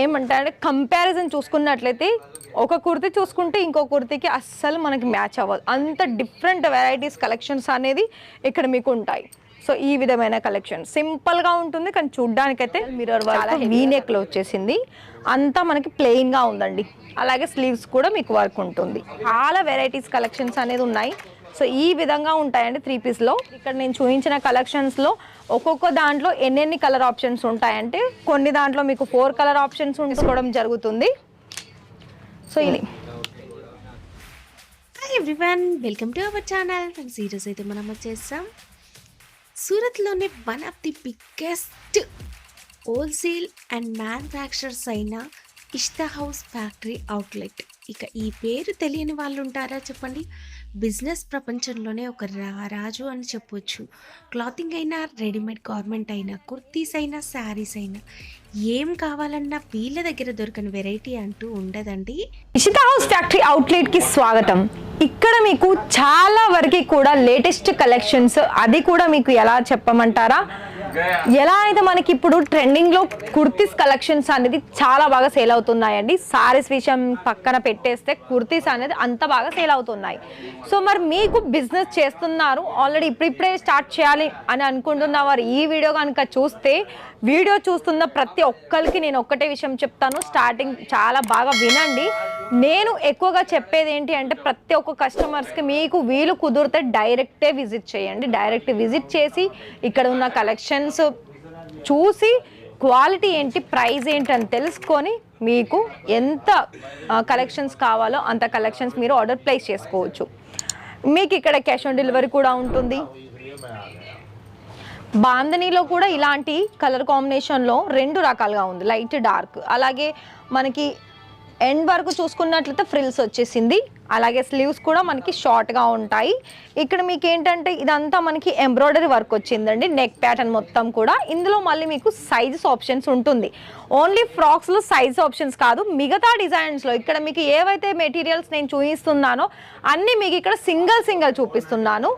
ఏమంటే కంపారిజన్ చూసుకున్నట్లయితే ఒక కుర్తీ చూసుకుంటే ఇంకో కుర్తీకి అస్సలు మనకి మ్యాచ్ అవ్వదు. అంత డిఫరెంట్ వెరైటీస్ కలెక్షన్స్ అనేది ఇక్కడ మీకు ఉంటాయి. సో ఈ విధమైన కలెక్షన్ సింపుల్గా ఉంటుంది, కానీ చూడ్డానికైతే మిర్రర్ వర్క్ వీ నెక్లో వచ్చేసింది. అంతా మనకి ప్లెయిన్గా ఉందండి. అలాగే స్లీవ్స్ కూడా మీకు వర్క్ ఉంటుంది. చాలా వెరైటీస్ కలెక్షన్స్ అనేది ఉన్నాయి. సో ఈ విధంగా ఉంటాయండి 3 పీస్లో. ఇక్కడ నేను చూపించిన కలెక్షన్స్లో ఒక్కొక్క దాంట్లో ఎన్నెన్ని కలర్ ఆప్షన్స్ ఉంటాయంటే కొన్ని దాంట్లో మీకు 4 కలర్ ఆప్షన్స్ తీసుకోవడం జరుగుతుంది. సో ఇది hi everyone, welcome to our channel. Friends, ఈరోజు అయితే మనం వచ్చేసాం సూరత్లోనే one of the biggest wholesale and manufacturers అయిన ఇష్తా హౌస్ ఫ్యాక్టరీ అవుట్లెట్. ఇక ఈ పేరు తెలియని వాళ్ళు ఉంటారా చెప్పండి? బిజినెస్ ప్రపంచంలోనే ఒక రాజు అని చెప్పొచ్చు. క్లాతింగ్ అయినా, రెడీమేడ్ గార్మెంట్ అయినా, కుర్తీస్ అయినా, శారీస్ అయినా ఏం కావాలన్నా వీళ్ళ దగ్గర దొరకని వెరైటీ అంటూ ఉండదండి. ఇషితా హౌస్ ఫ్యాక్టరీ అవుట్లెట్ కి స్వాగతం. ఇక్కడ మీకు చాలా వరకు కూడా లేటెస్ట్ కలెక్షన్స్, అది కూడా మీకు ఎలా చెప్పమంటారా, ఎలా అయితే మనకి ఇప్పుడు ట్రెండింగ్ లో కుర్తీస్ కలెక్షన్స్ అనేది చాలా బాగా సేల్ అవుతున్నాయండి. సారీస్ విషయం పక్కన పెట్టేస్తే కుర్తీస్ అనేది అంత బాగా సేల్ అవుతున్నాయి. సో మరి మీకు బిజినెస్ చేస్తున్నారు, ఆల్రెడీ ఇప్పుడిప్పుడే స్టార్ట్ చేయాలి అని అనుకుంటున్న వారు ఈ వీడియో కనుక చూస్తే, వీడియో చూస్తున్న ప్రతి ఒక్కరికి నేను ఒక్కటే విషయం చెప్తాను, స్టార్టింగ్ చాలా బాగా వినండి. నేను ఎక్కువగా చెప్పేది ఏంటి అంటే ప్రతి ఒక్క కస్టమర్స్కి మీకు వీలు కుదిరితే డైరెక్టే విజిట్ చేయండి. డైరెక్ట్ విజిట్ చేసి ఇక్కడ ఉన్న కలెక్షన్స్ చూసి క్వాలిటీ ఏంటి, ప్రైస్ ఏంటి అని తెలుసుకొని మీకు ఎంత కలెక్షన్స్ కావాలో అంత కలెక్షన్స్ మీరు ఆర్డర్ ప్లేస్ చేసుకోవచ్చు. మీకు ఇక్కడ క్యాష్ ఆన్ డెలివరీ కూడా ఉంటుంది. బాందనీలో కూడా ఇలాంటి కలర్ కాంబినేషన్లో 2 రకాలుగా ఉంది, లైట్ డార్క్. అలాగే మనకి ఎండ్ వరకు చూసుకున్నట్లయితే ఫ్రిల్స్ వచ్చేసింది. అలాగే స్లీవ్స్ కూడా మనకి షార్ట్గా ఉంటాయి. ఇక్కడ మీకు ఏంటంటే ఇదంతా మనకి ఎంబ్రాయిడరీ వర్క్ వచ్చిందండి, నెక్ ప్యాటర్న్ మొత్తం కూడా. ఇందులో మళ్ళీ మీకు సైజెస్ ఆప్షన్స్ ఉంటుంది. ఓన్లీ ఫ్రాక్స్లో సైజ్ ఆప్షన్స్ కాదు, మిగతా డిజైన్స్లో ఇక్కడ మీకు ఏవైతే మెటీరియల్స్ నేను చూపిస్తున్నానో అన్నీ మీకు ఇక్కడ సింగిల్ చూపిస్తున్నాను.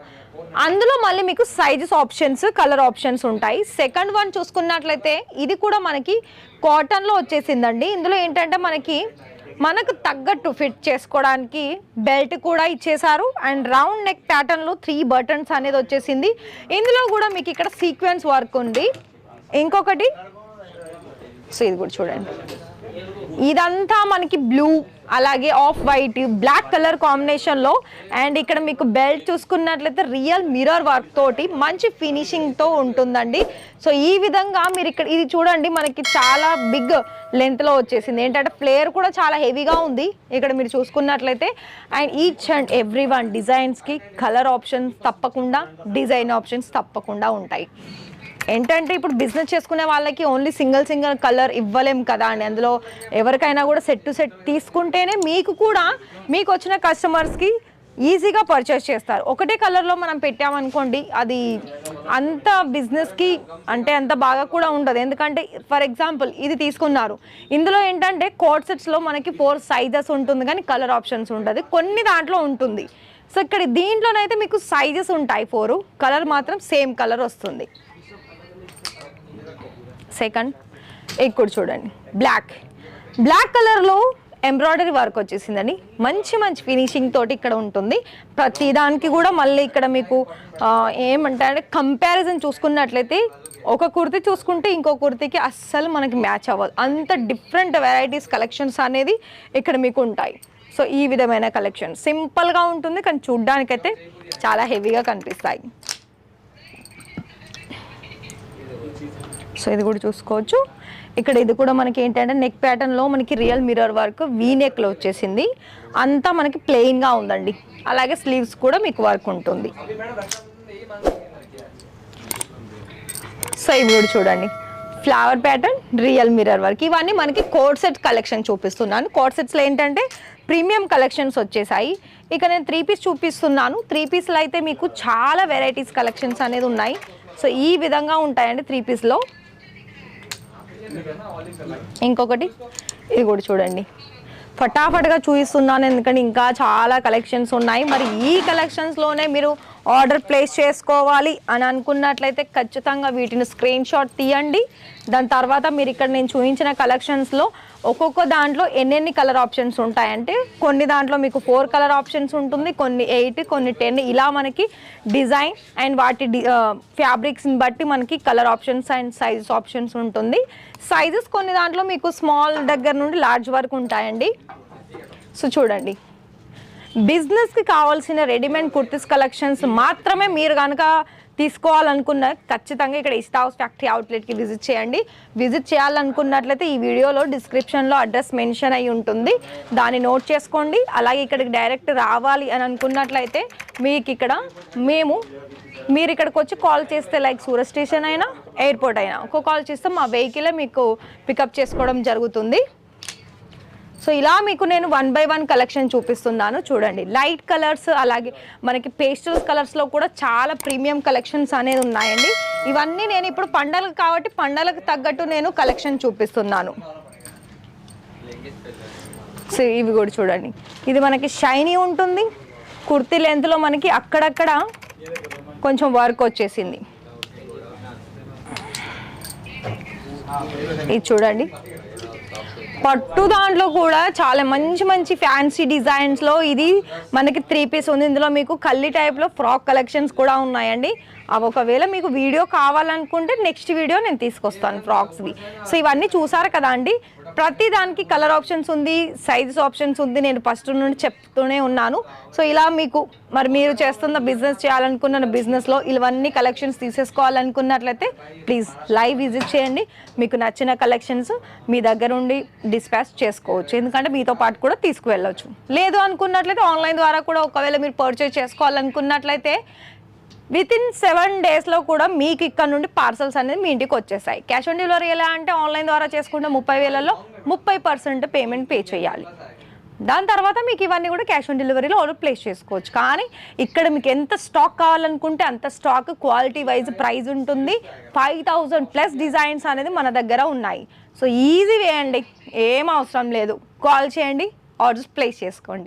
అందులో మళ్ళీ మీకు సైజెస్ ఆప్షన్స్, కలర్ ఆప్షన్స్ ఉంటాయి. సెకండ్ వన్ చూసుకున్నట్లయితే ఇది కూడా మనకి కాటన్లో వచ్చేసిందండి. ఇందులో ఏంటంటే మనకు తగ్గట్టు ఫిట్ చేసుకోవడానికి బెల్ట్ కూడా ఇచ్చేసారు. అండ్ రౌండ్ నెక్ ప్యాటర్న్లో 3 బటన్స్ అనేది వచ్చేసింది. ఇందులో కూడా మీకు ఇక్కడ సీక్వెన్స్ వర్క్ ఉంది. ఇంకొకటి సో ఇది కూడా చూడండి, ఇదంతా మనకి బ్లూ అలాగే ఆఫ్ వైట్ బ్లాక్ కలర్ కాంబినేషన్లో. అండ్ ఇక్కడ మీకు బెల్ట్ చూసుకున్నట్లయితే రియల్ మిర్రర్ వర్క్ తోటి మంచి ఫినిషింగ్తో ఉంటుందండి. సో ఈ విధంగా మీరు ఇక్కడ ఇది చూడండి, మనకి చాలా బిగ్ లెంత్లో వచ్చేసింది. ఏంటంటే ఫ్లేర్ కూడా చాలా హెవీగా ఉంది ఇక్కడ మీరు చూసుకున్నట్లయితే. And each and every one డిజైన్స్కి కలర్ ఆప్షన్స్ తప్పకుండా, డిజైన్ ఆప్షన్స్ తప్పకుండా ఉంటాయి. ఏంటంటే ఇప్పుడు బిజినెస్ చేసుకునే వాళ్ళకి ఓన్లీ సింగిల్ కలర్ ఇవ్వలేం కదా అండి. అందులో ఎవరికైనా కూడా సెట్ టు సెట్ తీసుకుంటేనే మీకు వచ్చిన కస్టమర్స్కి ఈజీగా పర్చేస్ చేస్తారు. ఒకటే కలర్లో మనం పెట్టామనుకోండి, అది అంత బిజినెస్కి అంటే అంత బాగా కూడా ఉండదు. ఎందుకంటే ఫర్ ఎగ్జాంపుల్ ఇది తీసుకున్నారు, ఇందులో ఏంటంటే కోట్ సెట్స్లో మనకి 4 సైజెస్ ఉంటుంది కానీ కలర్ ఆప్షన్స్ ఉంటుంది, కొన్ని దాంట్లో ఉంటుంది. సో ఇక్కడ దీంట్లోనైతే మీకు సైజెస్ ఉంటాయి 4, కలర్ మాత్రం సేమ్ కలర్ వస్తుంది. సెకండ్ ఇక్కడ చూడండి, బ్లాక్ కలర్లో ఎంబ్రాయిడరీ వర్క్ వచ్చేసిందండి. మంచి ఫినిషింగ్ తోటి ఇక్కడ ఉంటుంది. ప్రతి దానికి కూడా మళ్ళీ ఇక్కడ మీకు ఏమంటే కంపారిజన్ చూసుకున్నట్లయితే ఒక కుర్తీ చూసుకుంటే ఇంకో కుర్తీకి అస్సలు మనకి మ్యాచ్ అవ్వదు. అంత డిఫరెంట్ వెరైటీస్ కలెక్షన్స్ అనేది ఇక్కడ మీకు ఉంటాయి. సో ఈ విధమైన కలెక్షన్ సింపుల్గా ఉంటుంది, కానీ చూడ్డానికైతే చాలా హెవీగా కనిపిస్తాయి. సో ఇది కూడా చూసుకోవచ్చు. ఇక్కడ ఇది కూడా మనకి ఏంటంటే నెక్ ప్యాటర్న్లో మనకి రియల్ మిర్రర్ వర్క్ వీ నెక్లో వచ్చేసింది. అంతా మనకి ప్లెయిన్గా ఉందండి. అలాగే స్లీవ్స్ కూడా మీకు వర్క్ ఉంటుంది. సో ఇవి కూడా చూడండి, flower pattern, real mirror work. ఇవన్నీ మనకి కోట్ సెట్ కలెక్షన్ చూపిస్తున్నాను. కోట్ సెట్స్లో ఏంటంటే ప్రీమియం కలెక్షన్స్ వచ్చేసాయి. ఇక నేను 3 పీస్ చూపిస్తున్నాను. 3 పీస్లో అయితే మీకు చాలా వెరైటీస్ కలెక్షన్స్ అనేది ఉన్నాయి. సో ఈ విధంగా ఉంటాయండి 3 పీస్లో. ఇంకొకటి ఇది కూడా చూడండి, ఫటాఫట్గా చూపిస్తున్నాను ఎందుకంటే ఇంకా చాలా కలెక్షన్స్ ఉన్నాయి. మరి ఈ కలెక్షన్స్లోనే మీరు ఆర్డర్ ప్లేస్ చేసుకోవాలి అని అనుకున్నట్లయితే ఖచ్చితంగా వీటిని స్క్రీన్ షాట్ తీయండి. దాని తర్వాత మీరు ఇక్కడ నేను చూపించిన కలెక్షన్స్లో ఒక్కొక్క దాంట్లో ఎన్నెన్ని కలర్ ఆప్షన్స్ ఉంటాయంటే కొన్ని దాంట్లో మీకు 4 కలర్ ఆప్షన్స్ ఉంటుంది, కొన్ని 8, కొన్ని 10, ఇలా మనకి డిజైన్ అండ్ వాటి ఫ్యాబ్రిక్స్ని బట్టి మనకి colour options and sizes options ఉంటుంది. సైజెస్ కొన్ని దాంట్లో మీకు స్మాల్ దగ్గర నుండి లార్జ్ వరకు ఉంటాయండి. సో చూడండి, బిజినెస్కి కావాల్సిన రెడీమేడ్ కుర్తీస్ కలెక్షన్స్ మాత్రమే మీరు కనుక తీసుకోవాలనుకున్న ఖచ్చితంగా ఇక్కడ ఇస్తా హౌస్ ఫ్యాక్టరీ అవుట్లెట్కి విజిట్ చేయండి. విజిట్ చేయాలనుకున్నట్లయితే ఈ వీడియోలో డిస్క్రిప్షన్లో అడ్రస్ మెన్షన్ అయి ఉంటుంది, దాన్ని నోట్ చేసుకోండి. అలాగే ఇక్కడికి డైరెక్ట్ రావాలి అని అనుకున్నట్లయితే మీకు ఇక్కడ మీరు ఇక్కడికి వచ్చి కాల్ చేస్తే లైక్ సూరత్ స్టేషన్ అయినా ఎయిర్పోర్ట్ అయినా ఒక కాల్ చేస్తే మా వెహికలే మీకు పికప్ చేసుకోవడం జరుగుతుంది. సో ఇలా మీకు నేను 1 by 1 కలెక్షన్ చూపిస్తున్నాను. చూడండి, లైట్ కలర్స్ అలాగే మనకి పేస్టల్స్ కలర్స్లో కూడా చాలా ప్రీమియం కలెక్షన్స్ అనేది ఉన్నాయండి. ఇవన్నీ నేను ఇప్పుడు పండగలు కాబట్టి పండగలకు తగ్గట్టు నేను కలెక్షన్ చూపిస్తున్నాను. సో ఇవి కూడా చూడండి, ఇది మనకి షైనీ ఉంటుంది, కుర్తీ లెంత్లో మనకి అక్కడక్కడ కొంచెం వర్క్ వచ్చేసింది. ఇది చూడండి, పట్టు దాంట్లో కూడా చాలా మంచి మంచి ఫ్యాన్సీ డిజైన్స్లో ఇది మనకి 3 పీస్ ఉంది. ఇందులో మీకు కల్లి టైప్లో ఫ్రాక్ కలెక్షన్స్ కూడా ఉన్నాయండి. అవి ఒకవేళ మీకు వీడియో కావాలనుకుంటే నెక్స్ట్ వీడియో నేను తీసుకొస్తాను ఫ్రాక్స్వి. సో ఇవన్నీ చూసారు కదా అండి, ప్రతి దానికి కలర్ ఆప్షన్స్ ఉంది, సైజెస్ ఆప్షన్స్ ఉంది, నేను ఫస్ట్ నుండి చెప్తూనే ఉన్నాను. సో ఇలా మీకు మరి మీరు చేస్తున్న బిజినెస్ చేయాలనుకున్న బిజినెస్లో ఇవన్నీ కలెక్షన్స్ తీసేసుకోవాలనుకున్నట్లయితే ప్లీజ్ లైవ్ విజిట్ చేయండి. మీకు నచ్చిన కలెక్షన్స్ మీ దగ్గర ఉండి డిస్పాచ్ చేసుకోవచ్చు, ఎందుకంటే మీతో పాటు కూడా తీసుకువెళ్ళవచ్చు. లేదు అనుకున్నట్లయితే ఆన్లైన్ ద్వారా కూడా ఒకవేళ మీరు పర్చేజ్ చేసుకోవాలనుకున్నట్లయితే వితిన్ 7 daysలో కూడా మీకు ఇక్కడ నుండి పార్సల్స్ అనేది మీ ఇంటికి వచ్చేసాయి. క్యాష్ ఆన్ డెలివరీ ఎలా అంటే ఆన్లైన్ ద్వారా చేసుకుంటే 30,000లో 30% పేమెంట్ పే చేయాలి. దాని తర్వాత మీకు ఇవన్నీ కూడా క్యాష్ ఆన్ డెలివరీలో ఆర్డర్ ప్లేస్ చేసుకోవచ్చు. కానీ ఇక్కడ మీకు ఎంత స్టాక్ కావాలనుకుంటే అంత స్టాక్ క్వాలిటీ వైజ్ ప్రైస్ ఉంటుంది. 5,000+ డిజైన్స్ అనేది మన దగ్గర ఉన్నాయి. సో ఈజీ వే అండి, ఏం అవసరం లేదు, కాల్ చేయండి, ఆర్డర్స్ ప్లేస్ చేసుకోండి.